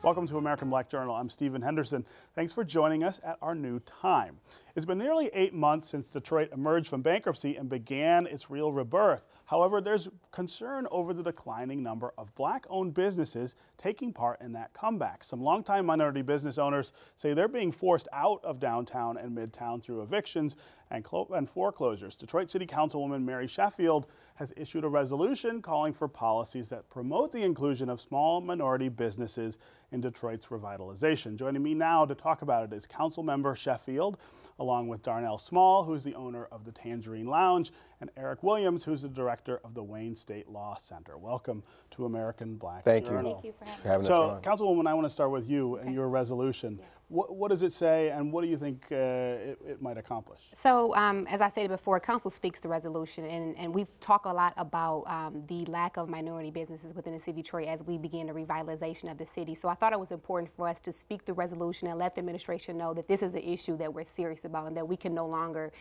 Welcome to American Black Journal. I'm Stephen Henderson. Thanks for joining us at our new time. It's been nearly 8 months since Detroit emerged from bankruptcy and began its real rebirth. However, there's concern over the declining number of black-owned businesses taking part in that comeback. Some longtime minority business owners say they're being forced out of downtown and Midtown through evictions and foreclosures. Detroit City Councilwoman Mary Sheffield has issued a resolution calling for policies that promote the inclusion of small minority businesses in Detroit's revitalization. Joining me now to talk about it is Councilmember Sheffield, along with Darnell Small, who's the owner of the Tangerine Lounge, and Eric Williams, who's the director of the Wayne State Law Center. Welcome to American Black Journal. Thank you for having us on. Councilwoman, I want to start with you and your resolution. Yes. What does it say, and what do you think it might accomplish? So, as I stated before, Council speaks the resolution, and we've talked a lot about the lack of minority businesses within the city of Detroit as we begin the revitalization of the city. So I thought it was important for us to speak the resolution and let the administration know that this is an issue that we're serious about and that we can no longer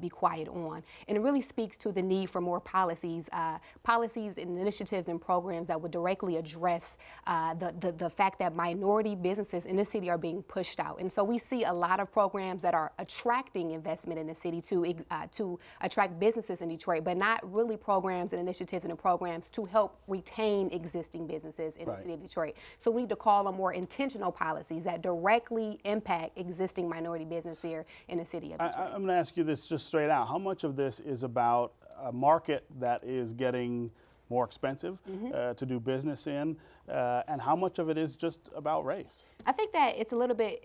be quiet on. And it really speaks to the need for more policies and initiatives and programs that would directly address the fact that minority businesses in the city are being pushed out. And so we see a lot of programs that are attracting investment in the city to attract businesses in Detroit, but not really programs and initiatives and programs to help retain existing businesses in the city of Detroit. So we need to call on more intentional policies that directly impact existing minority business here in the city of Detroit. I'm going to ask you this just straight out. How much of this is about a market that is getting more expensive to do business in, and how much of it is just about race? I think that it's a little bit,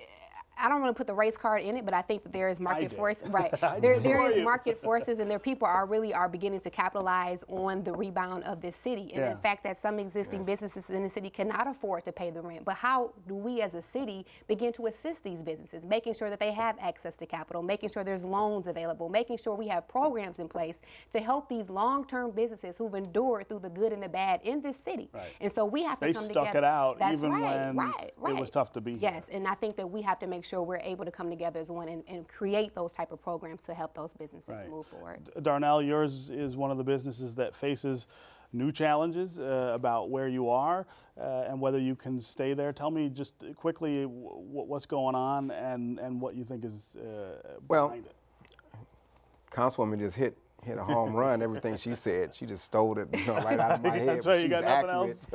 I don't want to put the race card in it, but I think that there is market force. Right. there is market forces, and there people are beginning to capitalize on the rebound of this city. And the fact that some existing businesses in the city cannot afford to pay the rent. But how do we as a city begin to assist these businesses, making sure that they have access to capital, making sure there's loans available, making sure we have programs in place to help these long-term businesses who've endured through the good and the bad in this city. And so we have to come together. They stuck it out That's even when it was tough to be here. Yes, and I think that we have to make sure we're able to come together as one and create those type of programs to help those businesses move forward. Darnell, yours is one of the businesses that faces new challenges about where you are and whether you can stay there. Tell me just quickly what's going on and what you think is behind it. Councilwoman just hit a home run. Everything she said, she just stole it right out of my head. That's right, you got nothing else?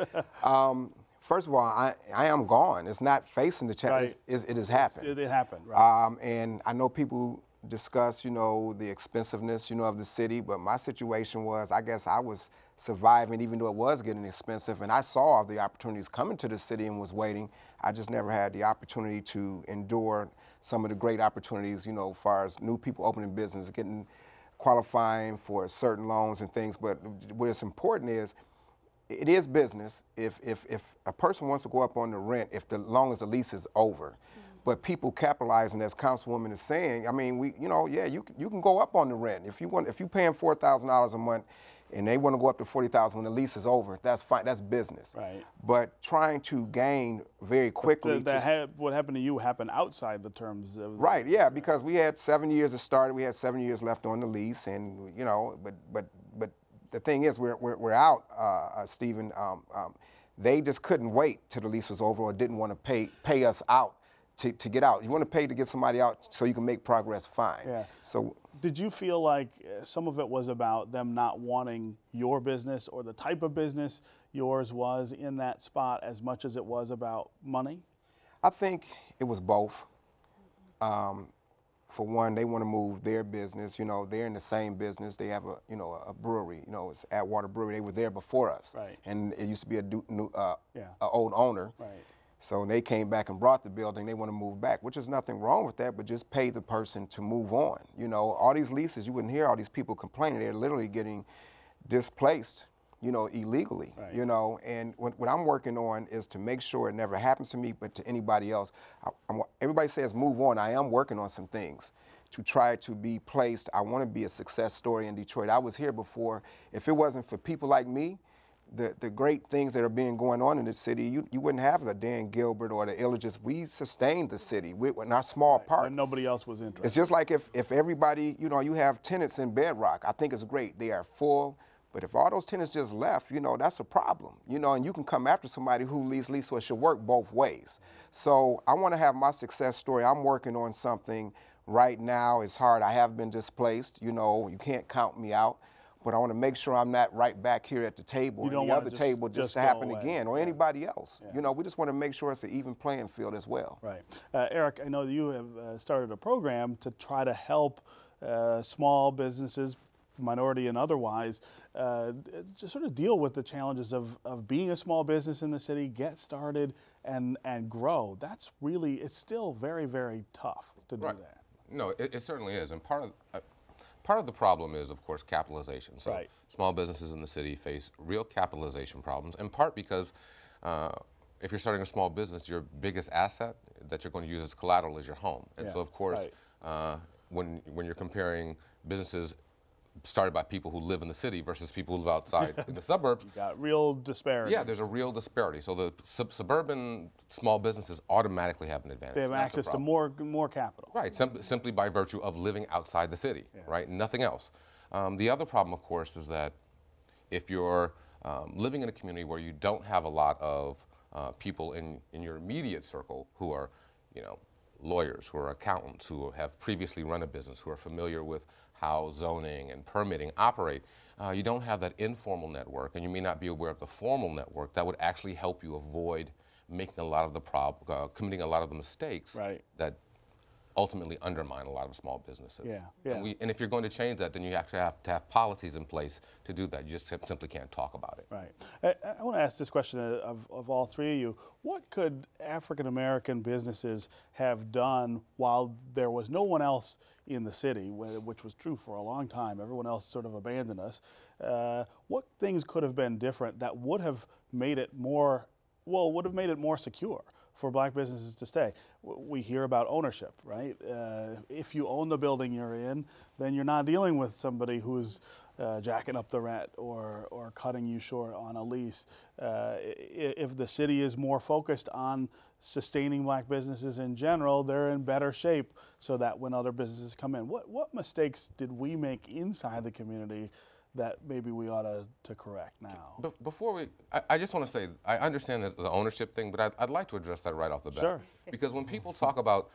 First of all, I am gone. It's not facing the challenge. It has happened. It happened, right. And I know people discuss, the expensiveness, of the city, but my situation was, I guess I was surviving even though it was getting expensive, and I saw the opportunities coming to the city and was waiting. I just never had the opportunity to endure some of the great opportunities, as far as new people opening business, qualifying for certain loans and things. But what's important is, it is business if a person wants to go up on the rent long as the lease is over. But people capitalizing, as Councilwoman is saying, I mean, you can go up on the rent. If you're paying $4,000 a month and they want to go up to $40,000 when the lease is over, that's fine, that's business. Right. But trying to gain very quickly. What happened to you happened outside the terms of. Right, yeah, because we had 7 years to start, we had 7 years left on the lease, and but the thing is, we're out, Stephen. They just couldn't wait till the lease was over, or didn't want to pay us out to get out. You want to pay to get somebody out so you can make progress, fine. Yeah. So did you feel like some of it was about them not wanting your business or the type of business yours was in that spot as much as it was about money? I think it was both. For one, they want to move their business. They're in the same business. They have a brewery. It's Atwater Brewery. They were there before us, and it used to be a old owner. Right. So they came back and brought the building. They want to move back, which is nothing wrong with that, but just pay the person to move on. All these leases, you wouldn't hear all these people complaining. They're literally getting displaced, illegally. Right. And what I'm working on is to make sure it never happens to me, but to anybody else. Everybody says move on. I am working on some things to try to be placed. I want to be a success story in Detroit. I was here before. If it wasn't for people like me, the great things that are going on in the city, you wouldn't have the Dan Gilbert or the Illiges. We sustained the city in our small part. And nobody else was interested. It's just like if everybody, you have tenants in Bedrock. I think it's great. They are full But if all those tenants just left, you know, that's a problem, you know, and you can come after somebody who leaves, so it should work both ways. So I want to have my success story. I'm working on something right now. It's hard. I have been displaced, you know, you can't count me out, but I want to make sure I'm not right back here at the table or the other table just to happen again, or anybody else. You know, we just want to make sure it's an even playing field as well. Right. Eric, I know you have started a program to try to help small businesses, minority and otherwise, just sort of deal with the challenges of being a small business in the city, get started and grow. That's really, it's still very, very tough to do that. No, it certainly is. And part of the problem is, of course, capitalization. So small businesses in the city face real capitalization problems, in part because if you're starting a small business, your biggest asset that you're going to use as collateral is your home. And so, of course, when you're comparing businesses started by people who live in the city versus people who live outside in the suburbs. You got real disparity. Yeah, there's a real disparity. So the suburban small businesses automatically have an advantage. They have access to more capital. Right, simply by virtue of living outside the city, right? Nothing else. The other problem, of course, is that if you're living in a community where you don't have a lot of people in your immediate circle who are, you know, lawyers, who are accountants, who have previously run a business, who are familiar with how zoning and permitting operate, you don't have that informal network, and you may not be aware of the formal network that would actually help you avoid making a lot of the committing a lot of the mistakes that ultimately undermine a lot of small businesses. And if you're going to change that, then you actually have to have policies in place to do that. You just simply can't talk about it. Right. I want to ask this question of all three of you. What could African American businesses have done while there was no one else in the city, which was true for a long time? Everyone else sort of abandoned us. What things could have been different that would have made it more, secure for black businesses to stay? We hear about ownership, right? If you own the building you're in, then you're not dealing with somebody who's jacking up the rent or cutting you short on a lease. If the city is more focused on sustaining black businesses in general, they're in better shape so that when other businesses come in. What mistakes did we make inside the community that maybe we ought to correct now? But before I just want to say, I understand the ownership thing, but I'd like to address that right off the bat. Sure. Because when people talk about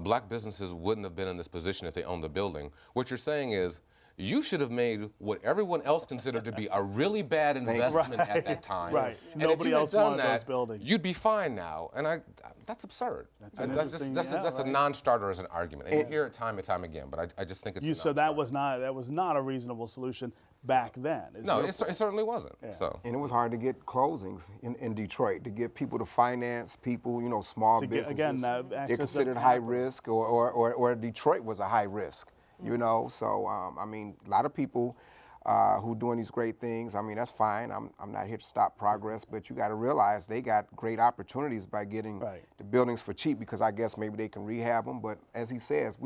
black businesses wouldn't have been in this position if they owned the building, what you're saying is, you should have made what everyone else considered to be a really bad investment at that time. Right. And Nobody else wanted those that, buildings. you'd be fine now. And that's absurd. That's a non-starter as an argument. And you hear it time and time again, but I just think it's so that was not a reasonable solution back then. No, it certainly wasn't. So. And it was hard to get closings in Detroit, to get people to finance people, you know, small businesses. They're considered high risk, or Detroit was a high risk. You know, so I mean, a lot of people who doing these great things, I mean, that's fine. I'm not here to stop progress, but you got to realize they got great opportunities by getting the buildings for cheap, because I guess maybe they can rehab them. But as he says,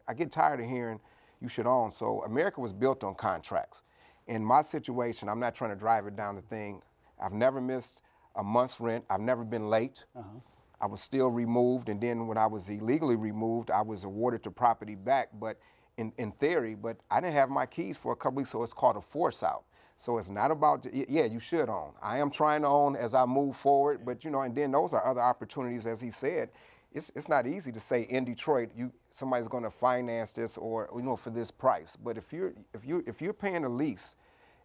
I get tired of hearing you should own. So America was built on contracts. In my situation, I'm not trying to drive it down the thing. I've never missed a month's rent. I've never been late. I was still removed, and then when I was illegally removed, I was awarded the property back. But in theory, but I didn't have my keys for a couple weeks, so it's called a force out. So it's not about, yeah, you should own. I am trying to own as I move forward, but you know, and then those are other opportunities, as he said. It's not easy to say in Detroit somebody's going to finance this, or you know, for this price. But if you're paying a lease,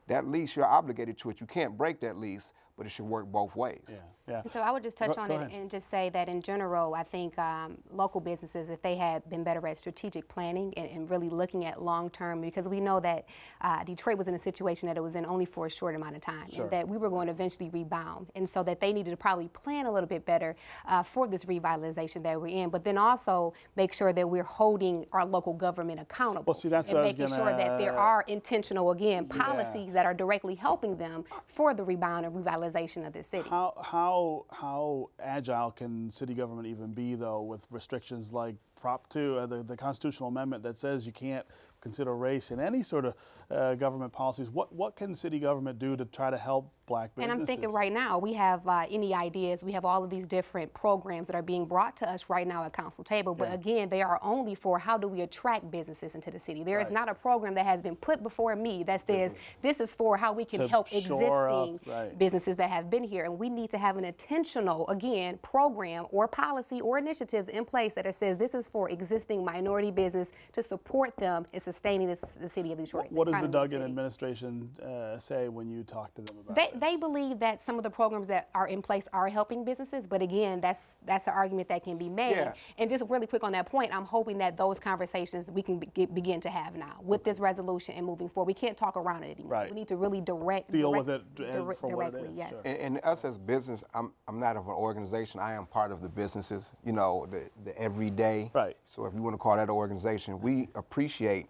that lease, you're obligated to it. You can't break that lease, but it should work both ways. And so I would just touch on it and just say that in general, I think local businesses, if they had been better at strategic planning and really looking at long-term, because we know that Detroit was in a situation that it was in only for a short amount of time, and that we were going to eventually rebound. And so that they needed to probably plan a little bit better for this revitalization that we're in, but then also make sure that we're holding our local government accountable. Well, see, that's and making sure that there are intentional, again, policies that are directly helping them for the rebound and revitalization of this city. How agile can city government even be, though, with restrictions like Prop 2, the constitutional amendment that says you can't consider race in any sort of government policies. What can city government do to try to help black businesses? And I'm thinking right now, we have any ideas, we have all of these different programs that are being brought to us right now at council table, but again, they are only for how do we attract businesses into the city. There is not a program that has been put before me that says this is for how we can help existing businesses that have been here, and we need to have an intentional, again, program or policy or initiatives in place that says this is for existing minority business to support them in sustaining the city of Detroit. What does the Duggan administration say when you talk to them about it? They believe that some of the programs that are in place are helping businesses, but again, that's an argument that can be made. Yeah. And just really quick on that point, I'm hoping that those conversations we can begin to have now with this resolution and moving forward. We can't talk around it anymore. We need to really deal with it directly. Yes. Sure. And us as business, I'm not of an organization. I am part of the businesses. You know, the everyday. Right. So if you want to call that an organization, we appreciate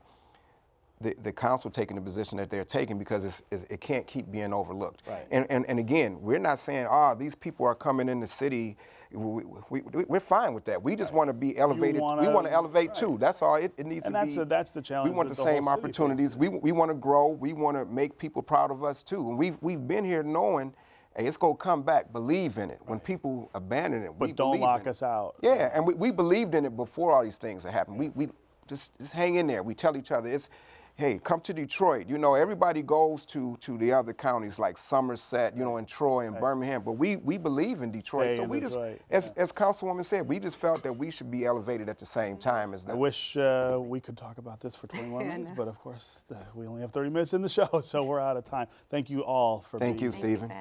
the council taking the position that they're taking because it can't keep being overlooked. Right. And again, we're not saying, these people are coming in the city. We're fine with that. We just want to be elevated. We want to elevate too. That's all. It needs to be. And that's the challenge. We want the same opportunities. We want to grow. We want to make people proud of us too. And we've been here knowing, hey, it's going to come back. Believe in it. When people abandon it, but don't lock us out. Yeah, and we believed in it before all these things have happened. We just hang in there. We tell each other, hey, come to Detroit. You know, everybody goes to the other counties like Somerset, you know, and Troy and Birmingham, but we believe in Detroit. So we Detroit. as Councilwoman said, we just felt that we should be elevated at the same time as them. I wish we could talk about this for 21 minutes, but of course we only have 30 minutes in the show, so we're out of time. Thank you all for being here. Thank you, Stephen.